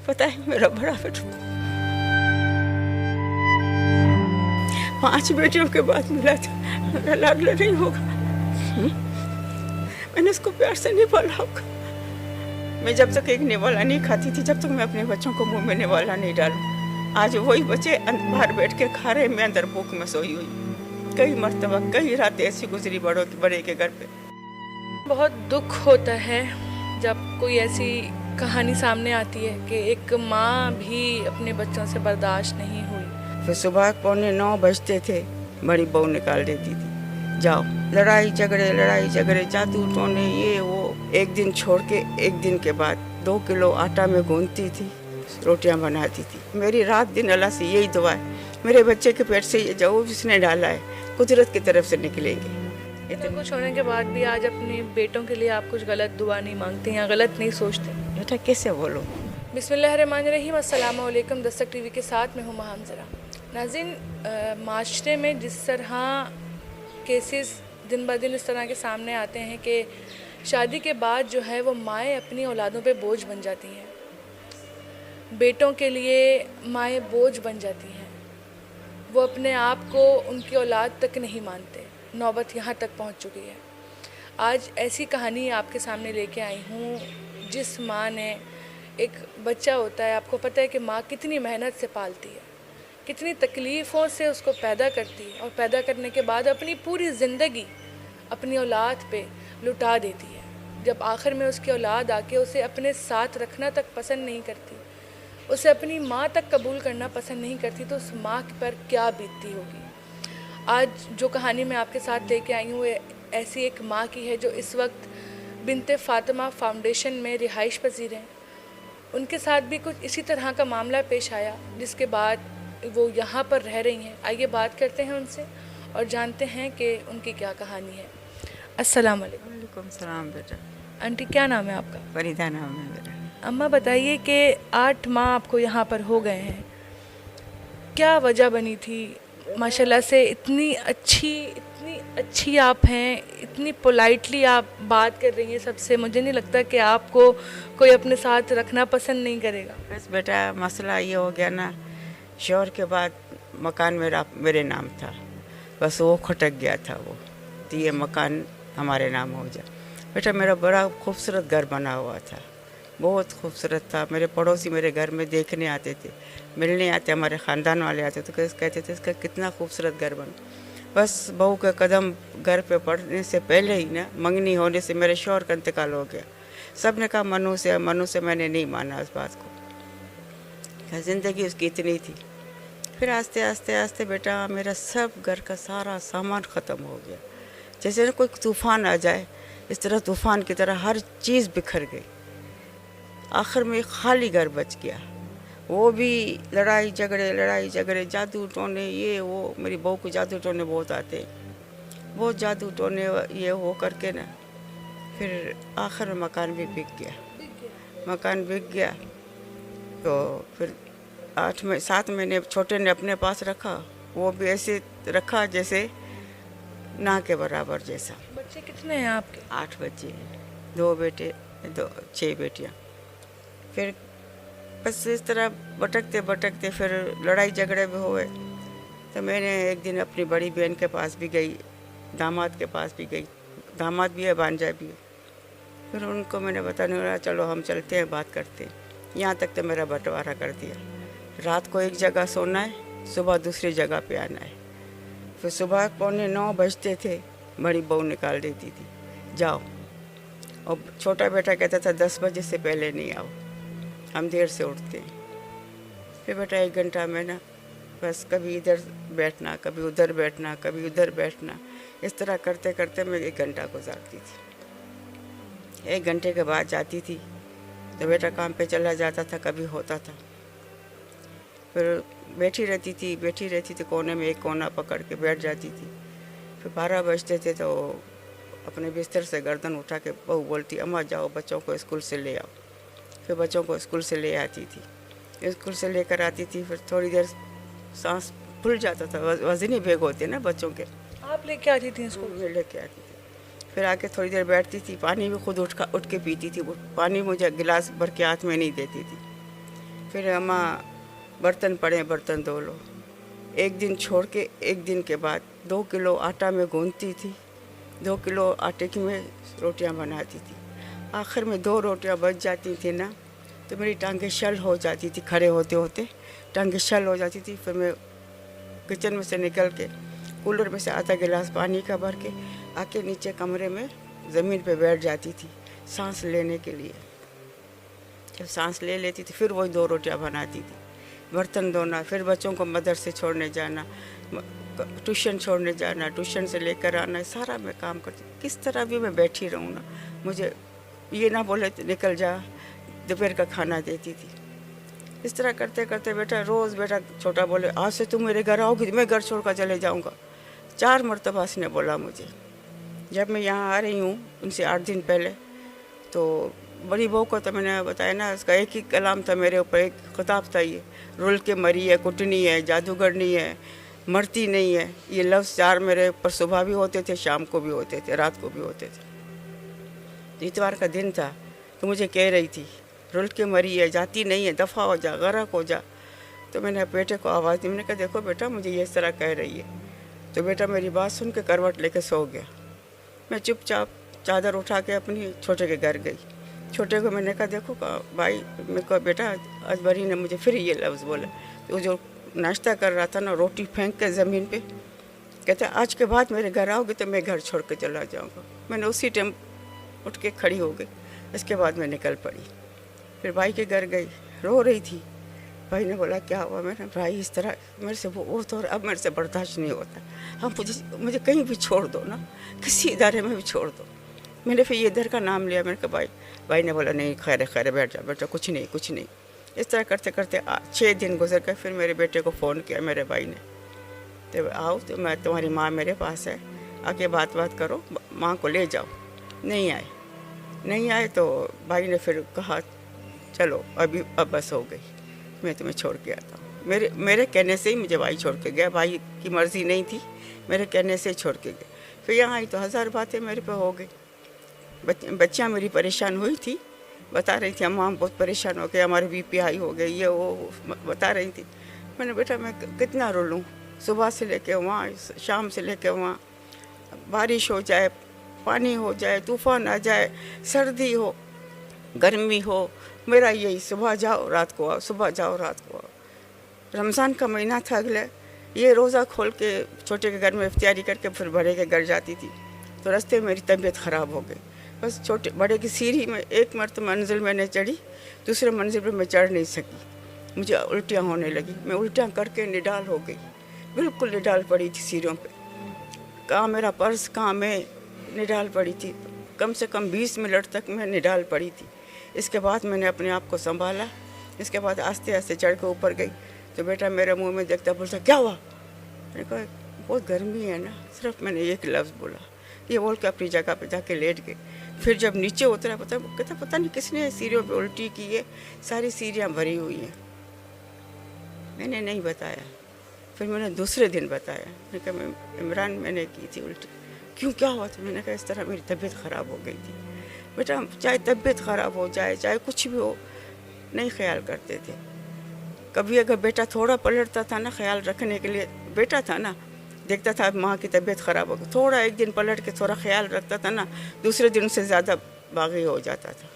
पता है मेरा बड़ा बेटा 5 बेटियों के बाद मिला था, मेरा लाडला नहीं होगा। मैंने उसको प्यार से नहीं पाला होगा। मैं जब तक एक निवाला नहीं खाती थी, जब तक मैं अपने बच्चों को मुंह में निवाला नहीं डालूं। आज वही बच्चे बाहर बैठ के खा रहे, मैं अंदर भूख में सोई हुई। कई मर्तबा कई रातें ऐसी गुजरी बड़े के घर पे। बहुत दुख होता है जब कोई ऐसी कहानी सामने आती है कि एक माँ भी अपने बच्चों से बर्दाश्त नहीं हुई। फिर सुबह 8:45 बजते थे, बड़ी बहू निकाल देती थी, जाओ लड़ाई झगड़े जादू टोने ये वो। एक दिन छोड़ के एक दिन के बाद 2 किलो आटा में गूंथती थी, रोटियां बनाती थी। मेरी रात दिन अल्लाह से यही दुआ है, मेरे बच्चे के पेट से ये जो जिसने डाला है कुदरत की तरफ से निकलेंगे। इतना कुछ होने के बाद भी आज अपने बेटों के लिए आप कुछ गलत दुआ नहीं मांगते या गलत नहीं सोचते? बेटा कैसे बोलो। बिस्मिल्लाहिर्रहमानिर्रहीम। अस्सलाम वालेकुम। दस्तक टीवी के साथ मैं हूँ महामजरा। नाज़रीन, माशरे में जिस तरह केसेस दिन ब दिन इस तरह के सामने आते हैं कि शादी के बाद जो है वो माएँ अपनी औलादों पे बोझ बन जाती हैं, बेटों के लिए माएँ बोझ बन जाती हैं, वो अपने आप को उनकी औलाद तक नहीं मानते। नौबत यहाँ तक पहुँच चुकी है। आज ऐसी कहानी आपके सामने लेके आई हूँ जिस माँ ने, एक बच्चा होता है, आपको पता है कि माँ कितनी मेहनत से पालती है, कितनी तकलीफ़ों से उसको पैदा करती है और पैदा करने के बाद अपनी पूरी ज़िंदगी अपनी औलाद पे लुटा देती है। जब आखिर में उसकी औलाद आके उसे अपने साथ रखना तक पसंद नहीं करती, उसे अपनी माँ तक कबूल करना पसंद नहीं करती, तो उस माँ पर क्या बीतती होगी। आज जो कहानी मैं आपके साथ लेके आई हूँ ऐसी एक माँ की है जो इस वक्त बिनते फ़ातिमा फाउंडेशन में रिहाइश पजीर हैं। उनके साथ भी कुछ इसी तरह का मामला पेश आया, जिसके बाद वो यहाँ पर रह रही हैं। आइए बात करते हैं उनसे और जानते हैं कि उनकी क्या कहानी है। अस्सलाम वालेकुम। वालेकुम सलाम बेटा। आंटी, क्या नाम है आपका? फरीदा नाम है मेरा। अम्मा बताइए कि 8 माह आपको यहाँ पर हो गए हैं, क्या वजह बनी थी? माशाल्लाह से इतनी अच्छी आप हैं, इतनी पोलाइटली आप बात कर रही हैं सबसे। मुझे नहीं लगता कि आपको कोई अपने साथ रखना पसंद नहीं करेगा। बस बेटा मसला ये हो गया ना, शोहर के बाद मकान मेरे नाम था, बस वो खटक गया था वो, तो ये मकान हमारे नाम हो जाए। बेटा मेरा बड़ा खूबसूरत घर बना हुआ था, बहुत खूबसूरत था। मेरे पड़ोसी मेरे घर में देखने आते थे, मिलने आते, हमारे ख़ानदान वाले आते तो कहते थे इसका कितना खूबसूरत घर बना। बस बहू का कदम घर पे पड़ने से पहले ही ना, मंगनी होने से मेरे शौहर का इंतकाल हो गया। सब ने कहा मनु से मैंने नहीं माना उस बात को, ज़िंदगी उसकी इतनी थी। फिर आस्ते आस्ते बेटा मेरा सब घर का सारा सामान ख़त्म हो गया। जैसे ना कोई तूफ़ान आ जाए, इस तरह तूफ़ान की तरह हर चीज़ बिखर गई। आखिर में खाली घर बच गया, वो भी लड़ाई झगड़े जादू टोने ये वो। मेरी बहू को जादू टोने बहुत आते हैं, बहुत जादू टोने ये वो करके ना, फिर आखिर में मकान भी बिक गया। तो फिर 7 महीने छोटे ने अपने पास रखा, वो भी ऐसे रखा जैसे ना के बराबर जैसा। बच्चे कितने हैं आपके? 8 बच्चे हैं, 2 बेटे 6 बेटियाँ। फिर बस इस तरह भटकते फिर लड़ाई झगड़े भी हुए। तो मैंने एक दिन अपनी बड़ी बहन के पास भी गई, दामाद के पास भी गई, दामाद भी है भांजा भी है। फिर उनको मैंने बताने लगा चलो हम चलते हैं, बात करते हैं। यहाँ तक तो मेरा बंटवारा कर दिया, रात को एक जगह सोना है, सुबह दूसरी जगह पे आना है। फिर सुबह 8:45 बजते थे, बड़ी बहू निकाल देती थी, जाओ। और छोटा बेटा कहता था 10 बजे से पहले नहीं आओ, हम देर से उठते हैं। फिर बेटा 1 घंटा में ना बस कभी इधर बैठना, कभी उधर बैठना, कभी उधर बैठना, इस तरह करते करते मैं 1 घंटा गुजारती थी। 1 घंटे के बाद जाती थी तो बेटा काम पे चला जाता था, कभी होता था। फिर बैठी रहती थी कोने में, एक कोना पकड़ के बैठ जाती थी। फिर 12 बजते थे तो अपने बिस्तर से गर्दन उठा के बहू बोलती अम्मा जाओ बच्चों को स्कूल से ले आओ। फिर बच्चों को स्कूल से ले आती थी, स्कूल से लेकर आती थी। फिर थोड़ी देर सांस फूल जाता था, वज़नी बैग होते हैं ना बच्चों के, आप लेके आती थी स्कूल? में लेके आती थी। फिर आके थोड़ी देर बैठती थी, पानी भी खुद उठ के पीती थी। पानी मुझे गिलास भर के हाथ में नहीं देती थी, फिर अम्मा बर्तन पड़े बर्तन धो लो। एक दिन छोड़ के एक दिन के बाद 2 किलो आटा में गूंथती थी, 2 किलो आटे की मैं रोटियां बनाती थी। आखिर में 2 रोटियां बच जाती थी ना, तो मेरी टांगें शल हो जाती थी, खड़े होते होते टांगें शल हो जाती थी। फिर मैं किचन में से निकल के कूलर में से आधा गिलास पानी का भर के आके नीचे कमरे में ज़मीन पे बैठ जाती थी सांस लेने के लिए। जब सांस ले लेती थी फिर वही 2 रोटियां बनाती थी, बर्तन धोना, फिर बच्चों को मदरसे छोड़ने जाना, ट्यूशन छोड़ने जाना, ट्यूशन से लेकर आना, सारा मैं काम करती। किस तरह भी मैं बैठी रहूँ ना, मुझे ये ना बोले निकल जा, दोपहर का खाना देती थी। इस तरह करते करते बेटा रोज़ बेटा छोटा बोले आज से तुम मेरे घर आओगी, मैं घर छोड़ कर चले जाऊँगा। 4 मरतबा उसने बोला मुझे। जब मैं यहाँ आ रही हूँ उनसे 8 दिन पहले, तो बड़ी बहू को तो मैंने बताया ना, उसका एक ही कलाम था मेरे ऊपर, एक खिताब था, ये रुल के मरी है, कुटनी है, जादूगरनी है, मरती नहीं है। ये लफ्ज़ 4 मेरे ऊपर सुबह भी होते थे, शाम को भी होते थे, रात को भी होते थे। इतवार का दिन था तो मुझे कह रही थी रुल के मरी है, जाती नहीं है, दफ़ा हो जा, गरक हो जा। तो मैंने बेटे को आवाज़ दी, मैंने कहा देखो बेटा मुझे ये इस तरह कह रही है। तो बेटा मेरी बात सुन के करवट लेके सो गया। मैं चुपचाप चादर उठा के अपनी छोटे के घर गई। छोटे को मैंने कहा देखो भाई, मेरे को बेटा अजबरी ने मुझे फिर ये लफ्ज़ बोला। तो जो नाश्ता कर रहा था ना, रोटी फेंक के ज़मीन पे, कहता आज के बाद मेरे घर आओगे तो मैं घर छोड़ के चला जाऊँगा। मैंने उसी टाइम उठ के खड़ी हो गई। इसके बाद मैं निकल पड़ी, फिर भाई के घर गई, रो रही थी। भाई ने बोला क्या हुआ? मैंने भाई इस तरह मेरे से वो तो अब मेरे से बर्दाश्त नहीं होता, हम मुझे कहीं भी छोड़ दो ना, किसी इदारे में भी छोड़ दो। मैंने फिर ये इधर का नाम लिया। मैंने कहा भाई ने बोला नहीं खैर खैर बैठ जा बेटा, कुछ नहीं कुछ नहीं। इस तरह करते करते 6 दिन गुजर गए। फिर मेरे बेटे को फ़ोन किया मेरे भाई ने, तो आओ तो मैं तुम्हारी माँ मेरे पास है, आके बात करो, माँ को ले जाओ। नहीं आए तो भाई ने फिर कहा चलो अब बस हो गई, मैं तुम्हें छोड़ के आता हूँ। मेरे कहने से ही मुझे भाई छोड़ के गया, भाई की मर्ज़ी नहीं थी, मेरे कहने से ही छोड़ के गए। फिर यहाँ आई तो 1000 बातें मेरे पे हो गई। बच्चियाँ मेरी परेशान हुई थी, बता रही थी अम्मा हम बहुत परेशान हो गए, हमारे बीपी हाई हो गई, ये वो बता रही थी। मैंने बेटा मैं कितना रो लूँ, सुबह से लेके वहाँ, शाम से लेके वहाँ, बारिश हो जाए, पानी हो जाए, तूफ़ान आ जाए, सर्दी हो, गर्मी हो, मेरा यही सुबह जाओ रात को आओ, सुबह जाओ रात को आओ। रमज़ान का महीना था अगले, ये रोज़ा खोल के छोटे के घर में इफ्तियारी करके फिर बड़े के घर जाती थी। तो रास्ते में मेरी तबीयत ख़राब हो गई। बस छोटे बड़े की सीढ़ी में एक मरतबा मंजिल मैंने चढ़ी, दूसरे मंजिल पर मैं चढ़ नहीं सकी, मुझे उल्टियाँ होने लगी। मैं उल्टियाँ करके निडाल हो गई, बिल्कुल निडाल पड़ी थी सीढ़ियों पे। कहाँ मेरा पर्स, कहाँ मैं निडाल पड़ी थी। कम से कम 20 मिनट तक मैं निडाल पड़ी थी। इसके बाद मैंने अपने आप को संभाला। इसके बाद आस्ते आस्ते चढ़ के ऊपर गई तो बेटा मेरे मुंह में देखता बोलता क्या हुआ? मैंने कहा बहुत गर्मी है ना, सिर्फ मैंने एक लफ्ज़ बोला। ये बोल के अपनी जगह पे जाके लेट गए। फिर जब नीचे उतरा पता नहीं किसने सीढ़ियों पे उल्टी की है, सारी सीढ़ियाँ भरी हुई हैं। मैंने नहीं बताया। फिर मैंने दूसरे दिन बताया, मैंने कहा मैं इमरान मैंने की थी उल्टी। क्यों क्या हुआ था? मैंने कहा इस तरह मेरी तबीयत ख़राब हो गई थी। बेटा चाहे तबीयत ख़राब हो जाए, चाहे कुछ भी हो, नहीं ख्याल करते थे। कभी अगर बेटा थोड़ा पलटता था ना, ख्याल रखने के लिए बेटा था ना, देखता था माँ की तबीयत ख़राब हो गई, थोड़ा एक दिन पलट के थोड़ा ख्याल रखता था ना, दूसरे दिन से ज़्यादा बागी हो जाता था।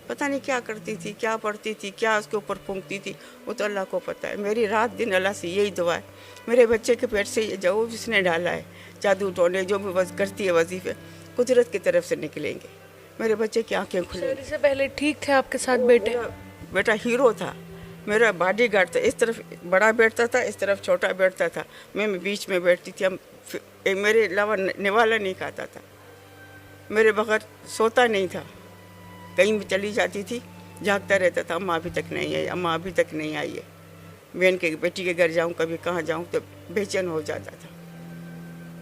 पता नहीं क्या करती थी, क्या पढ़ती थी, क्या उसके ऊपर फूंकती थी, वो तो अल्लाह को पता है। मेरी रात दिन अल्लाह से यही दुआ है, मेरे बच्चे के पेट से ये जो जिसने डाला है, जादू टोने जो भी करती है वजीफ़े, कुदरत की तरफ से निकलेंगे। मेरे बच्चे की आंखें खुली। इससे पहले ठीक थे आपके साथ बेटे? बेटा हीरो था, मेरा बॉडीगार्ड था। इस तरफ बड़ा बैठता था, इस तरफ छोटा बैठता था, मैं बीच में बैठती थी। हम मेरे अलावा निवाला नहीं खाता था, मेरे बगैर सोता नहीं था। कहीं भी चली जाती थी, जागता रहता था, अम्मा अभी तक नहीं आई, अम्मा अभी तक नहीं आई है। बहन के बेटी के घर जाऊँ, कभी कहाँ जाऊँ तो बेचैन हो जाता था।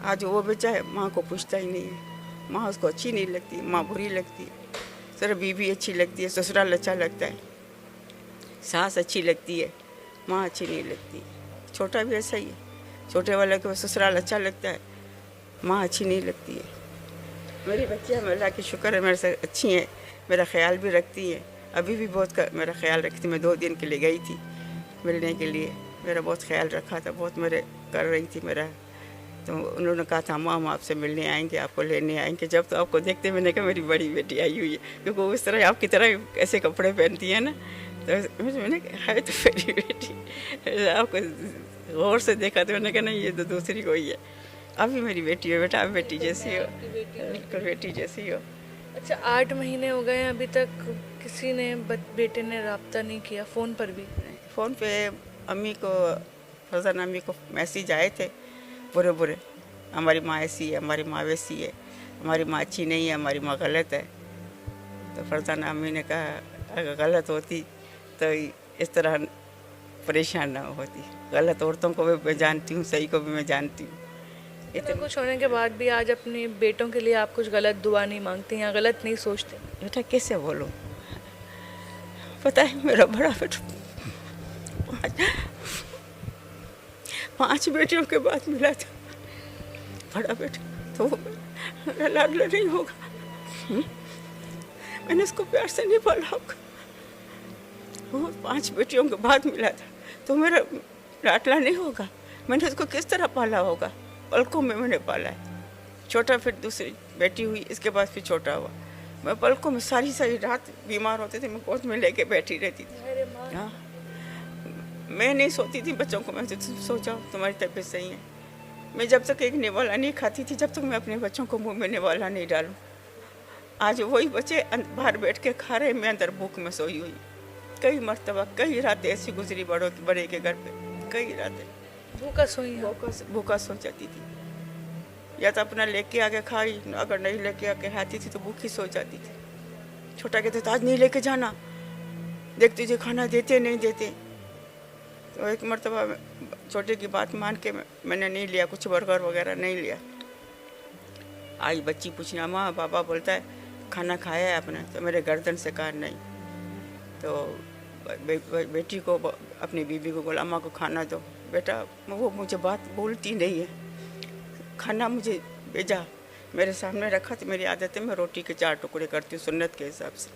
आज वो बेचा है, माँ को पूछता ही नहीं है। माँ उसको अच्छी नहीं लगती, माँ बुरी लगती है, सिर्फ बीवी अच्छी लगती है, ससुराल अच्छा लगता है, सास अच्छी लगती है, माँ अच्छी नहीं लगती। छोटा भी ऐसा ही है, छोटे वाले को ससुराल अच्छा लगता है, माँ अच्छी नहीं लगती है। मेरी बच्चियाँ अल्लाह की शुक्र है मेरे से अच्छी हैं, मेरा ख्याल भी रखती हैं, अभी भी बहुत मेरा ख्याल रखती थी। मैं 2 दिन के लिए गई थी मिलने के लिए, मेरा बहुत ख्याल रखा था, बहुत मेरे कर रही थी मेरा। तो उन्होंने कहा था हम आपसे मिलने आएंगे, आपको लेने आएंगे। जब तो आपको देखते मैंने कहा मेरी बड़ी बेटी आई हुई है, क्योंकि वो इस तरह आपकी तरह ऐसे कपड़े पहनती है ना, तो मैंने कहा है तो मेरी बेटी। आपको गौर से देखा तो मैंने कहा नहीं ये तो दूसरी कोई है। अभी मेरी बेटी है बेटा, आप बेटी जैसी हो, बिल्कुल बेटी जैसी हो। अच्छा, 8 महीने हो गए हैं, अभी तक किसी ने बेटे ने रब्ता नहीं किया फ़ोन पर भी? फ़ोन पे अम्मी को, फरजान अम्मी को मैसेज आए थे बुरे बुरे, हमारी माँ ऐसी है, हमारी माँ वैसी है, हमारी माँ अच्छी नहीं है, हमारी माँ गलत है। तो फरजान अम्मी ने कहा अगर गलत होती तो इस तरह परेशान ना होती। गलत औरतों को भी मैं जानती हूँ, सही को भी मैं जानती हूँ। इतना कुछ होने के बाद भी आज अपने बेटों के लिए आप कुछ गलत दुआ नहीं मांगती या गलत नहीं सोचते? बेटा कैसे बोलूँ, पता है मेरा बड़ा बेटा 5 बेटियों के बाद मिला था, बड़ा बेटा तो मेरा लाडला नहीं होगा। मैंने उसको प्यार से नहीं पाला होगा, वो 5 बेटियों के बाद मिला था तो मेरा लाडला नहीं होगा। मैंने उसको किस तरह पाला होगा, पलकों में मैंने पाला है। छोटा फिर दूसरी बेटी हुई, इसके बाद फिर छोटा हुआ। मैं पलकों में सारी सारी रात बीमार होते थे, मैं गोद में लेके बैठी रहती थी। हाँ, मैं नहीं सोती थी बच्चों को, मैं तो सोचा तुम्हारी तबीयत सही है। मैं जब तक एक निवाला नहीं खाती थी, जब तक मैं अपने बच्चों को मुंह में निवाला नहीं डालूं। आज वही बच्चे बाहर बैठ के खा रहे, मैं अंदर भूख में सोई हुई। कई मरतबा कई रातें ऐसी गुजरी बड़े के घर पे, कई रातें भूखा सो जाती थी। या तो अपना लेके आके खाई, अगर नहीं लेके आके खाती थी तो भूखी सो जाती थी। छोटा कहते तो आज नहीं लेके जाना, देखते तुझे खाना देते नहीं देते। तो एक मरतबा छोटे की बात मान के मैंने नहीं लिया, कुछ बर्गर वगैरह नहीं लिया। आई बच्ची पूछना माँ पापा बोलता है खाना खाया है आपने, तो मेरे गर्दन से कहा नहीं। तो बेटी को अपनी बीबी को बोला अम्मा को खाना दो। बेटा वो मुझे बात बोलती नहीं है, खाना मुझे भेजा, मेरे सामने रखा तो मेरी आदत है मैं रोटी के 4 टुकड़े करती हूँ सुन्नत के हिसाब से।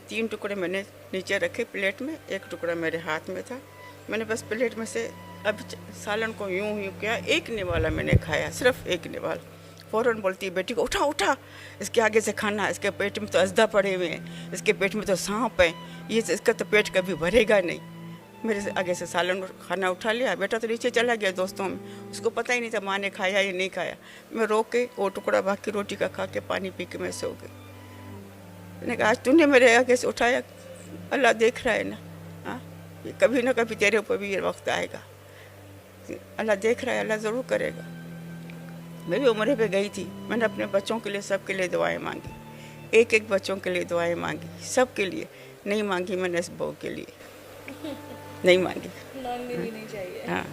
3 टुकड़े मैंने नीचे रखे प्लेट में, 1 टुकड़ा मेरे हाथ में था। मैंने बस प्लेट में से अब सालन को यूं किया, एक निवाला मैंने खाया, सिर्फ एक निवाला। फ़ौरन बोलती बेटी को उठा उठा, इसके आगे से खाना, इसके पेट में तो अजदा पड़े हुए हैं, इसके पेट में तो सांप है, ये इसका तो पेट कभी भरेगा नहीं। मेरे से आगे से सालन खाना उठा लिया, बेटा तो नीचे चला गया दोस्तों में, उसको पता ही नहीं था माँ ने खाया या नहीं खाया। मैं रोक के वो टुकड़ा बाकी रोटी का खा के पानी पी के मैं सो गई। मैंने कहा आज तूने मेरे आगे से उठाया, अल्लाह देख रहा है ना, हाँ कभी ना कभी तेरे ऊपर भी ये वक्त आएगा, अल्लाह देख रहा है, अल्लाह ज़रूर करेगा। मैं भी उम्र पे गई थी, मैंने अपने बच्चों के लिए सबके लिए दुआएं मांगी, एक एक बच्चों के लिए दुआएं मांगी, सबके लिए नहीं मांगी मैंने इस बहू के लिए, नहीं मांगी, मांगनी भी नहीं चाहिए। हाँ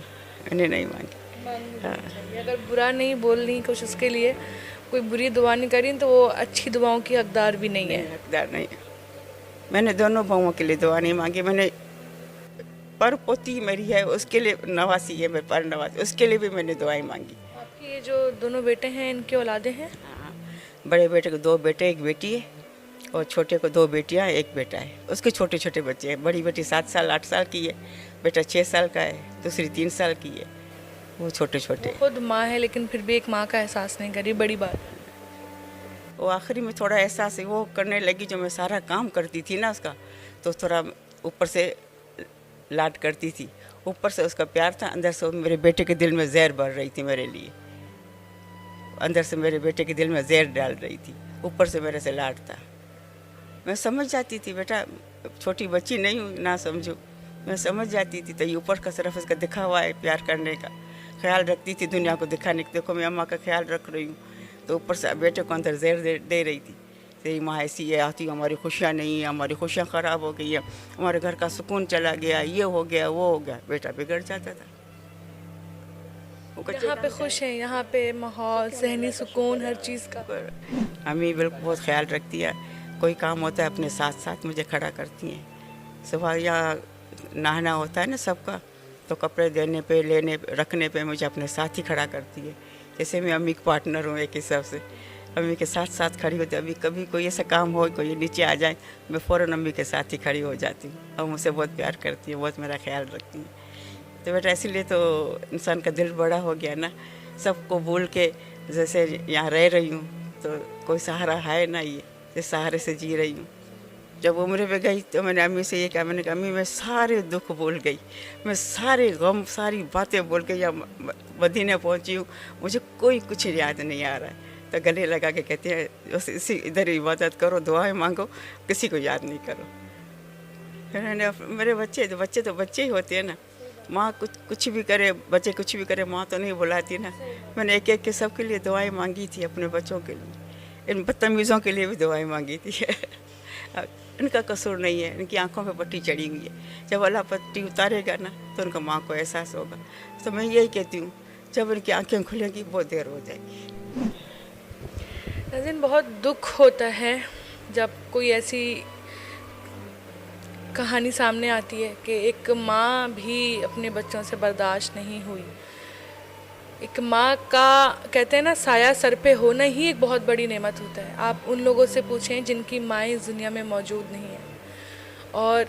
मैंने नहीं मांगी। हाँ अगर बुरा नहीं बोलनी कुछ उसके लिए, कोई बुरी दुआ नहीं करी तो वो अच्छी दुआओं की हकदार भी नहीं है। हकदार नहीं है। मैंने दोनों बहुओं के लिए दुआ नहीं मांगी, मैंने पर पोती मेरी है उसके लिए नवासी है, मेरे पर नवासी, उसके लिए भी मैंने दुआएं मांगी। आपकी ये जो दोनों बेटे हैं इनकी औलादे हैं? हाँ, बड़े बेटे को 2 बेटे 1 बेटी है, और छोटे को 2 बेटियां 1 बेटा है। उसके छोटे छोटे बच्चे हैं, बड़ी बेटी 7 साल 8 साल की है, बेटा 6 साल का है, दूसरी 3 साल की है, वो छोटे छोटे। खुद माँ है लेकिन फिर भी एक माँ का एहसास नहीं करी, बड़ी बात। वो आखिरी में थोड़ा एहसास वो करने लगी, जो मैं सारा काम करती थी ना उसका, तो थोड़ा ऊपर से लाड करती थी, ऊपर से उसका प्यार था, अंदर से मेरे बेटे के दिल में जहर भर रही थी मेरे लिए, अंदर से मेरे बेटे के दिल में जहर डाल रही थी, ऊपर से मेरे से लाड था। मैं समझ जाती थी बेटा, छोटी बच्ची नहीं हूँ ना समझो, मैं समझ जाती थी। तो ये ऊपर का सिर्फ इसका दिखावा है, प्यार करने का, ख्याल रखती थी दुनिया को दिखाने की, देखो मैं अम्मा का ख्याल रख रही हूँ। तो ऊपर से बेटे को अंदर जहर दे रही थी, तेरी माँ ऐसी है, आती हमारी खुशियाँ नहीं है, हमारी खुशियाँ ख़राब हो गई है, हमारे घर का सुकून चला गया, ये हो गया वो हो गया, बेटा बिगड़ जाता था। यहाँ पे खुश हैं, यहाँ पे माहौल, सहनी सुकून, हर चीज़ का। अम्मी बिल्कुल बहुत ख्याल रखती है, कोई काम होता है अपने साथ साथ मुझे खड़ा करती हैं। सुबह यहाँ नहाना होता है ना सबका, तो कपड़े देने पे लेने रखने पे मुझे अपने साथ ही खड़ा करती है, जैसे मैं अम्मी का पार्टनर हूँ एक हिसाब से। अम्मी के साथ साथ खड़ी होती। अभी कभी कोई ऐसा काम हो, कोई नीचे आ जाए, मैं फ़ौरन अम्मी के साथ ही खड़ी हो जाती हूँ और मुझसे बहुत प्यार करती है, बहुत मेरा ख्याल रखती है। तो बेटा इसीलिए तो इंसान का दिल बड़ा हो गया ना, सबको भूल के जैसे यहाँ रह रही हूँ, तो कोई सहारा है ना, ये इस सहारे से जी रही हूँ। जब उम्र पे गई तो मैंने अम्मी से ये कहा, मैंने कहा अम्मी मैं सारे दुख भूल गई, मैं सारे गम, सारी बातें भूल गई, यहाँ मदीने पहुँची हूँ, मुझे कोई कुछ याद नहीं आ रहा है। तो गले लगा के कहते हैं बस इसी इधर इबादत करो, दुआएं मांगो, किसी को याद नहीं करो। फिर मैंने मेरे बच्चे तो बच्चे ही होते हैं ना, माँ कुछ भी करे, बच्चे कुछ भी करे, माँ तो नहीं बुलाती ना। मैंने एक एक के सबके लिए दुआएं मांगी थी, अपने बच्चों के लिए, इन बदतमीज़ों के लिए भी दुआएं मांगी थी। इनका कसूर नहीं है, इनकी आंखों पे पट्टी चढ़ी हुई है। जब अल्लाह पट्टी उतारेगा ना तो उनका माँ को एहसास होगा। तो मैं यही कहती हूँ, जब इनकी आंखें खुलेंगी बहुत देर हो जाएगी। नाज़रीन, बहुत दुख होता है जब कोई ऐसी कहानी सामने आती है कि एक माँ भी अपने बच्चों से बर्दाश्त नहीं हुई। एक माँ का कहते हैं ना, साया सर पे होना ही एक बहुत बड़ी नेमत होता है। आप उन लोगों से पूछें जिनकी माएँ इस दुनिया में मौजूद नहीं हैं, और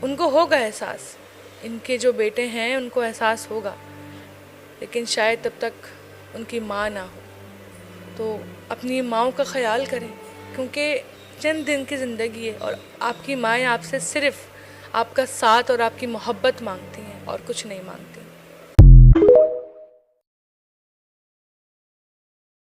उनको होगा एहसास, इनके जो बेटे हैं उनको एहसास होगा, लेकिन शायद तब तक उनकी माँ ना हो। तो अपनी माँओं का ख्याल करें, क्योंकि चंद दिन की ज़िंदगी है और आपकी माएँ आपसे सिर्फ़ आपका साथ और आपकी मोहब्बत मांगती हैं और कुछ नहीं मांगती।